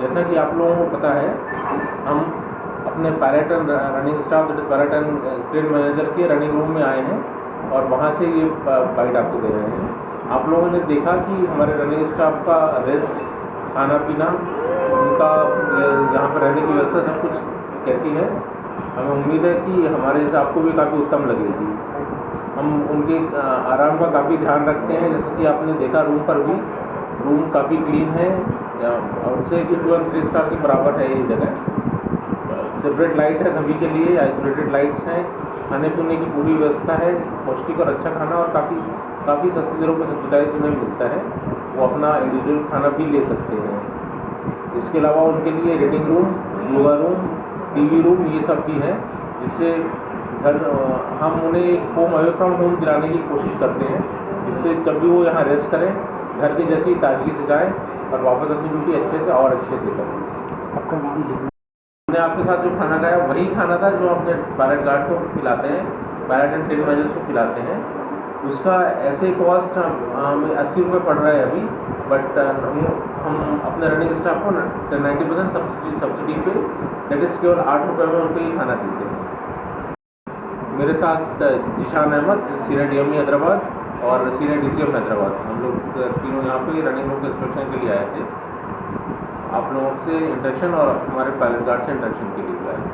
जैसा कि आप लोगों को पता है, हम अपने pilot and running staff pilot and screen manager के रनिंग रूम में आए हैं और वहाँ से ये बाइट आपको दे रहे हैं। आप लोगों ने देखा कि हमारे रनिंग स्टाफ का रेस्ट, खाना पीना, उनका यहाँ पर रहने की व्यवस्था सब कुछ कैसी है। हमें उम्मीद है कि हमारे से आपको भी काफ़ी उत्तम लगेगी। हम उनके आराम का काफ़ी ध्यान रखते हैं। जैसे कि आपने देखा रूम पर भी, रूम काफ़ी क्लीन है, उससे कि 2 और 3 स्टार के बराबर है ये जगह। सेपरेट लाइट है सभी के लिए, आइसोलेटेड लाइट्स हैं, खाने पीने की पूरी व्यवस्था है, पौष्टिक और अच्छा खाना, और काफ़ी सस्ती दरों पर सब्सिडाइज उन्हें मिलता है। वो अपना इंडिविजुअल खाना भी ले सकते हैं। इसके अलावा उनके लिए reading room, yoga room, TV room, ये सब भी है, जिससे हम उन्हें एक होम अवे फ्रॉम होम दिलाने की कोशिश करते हैं, जिससे जब भी वो यहाँ रेस्ट करें घर की जैसी ताजगी से जाएँ और वापस अपनी ड्यूटी अच्छे से और अच्छे से करें। हमने आपके साथ जो खाना खाया वही खाना था जो अपने पायलट गार्ड को खिलाते हैं, पायलट एंड ट्रेन मैनेजर्स को खिलाते हैं। उसका ऐसे कॉस्ट हमें 80 रुपये पड़ रहा है अभी, बट हम अपने रनिंग स्टाफ को 90% सब्सिडी पे, दैट इज़ केवल 8 रुपये में उनको ये खाना देते हैं। मेरे साथ जिशान अहमद, सीनियर DME हैदराबाद और सीनियर DCM हैदराबाद, हम लोग तीनों यहाँ पे रनिंग रूम के इंस्पेक्शन के लिए आए थे। आप लोगों से इंटरेक्शन और हमारे पायलट गार्ड से इंटरेक्शन के लिए आए थे।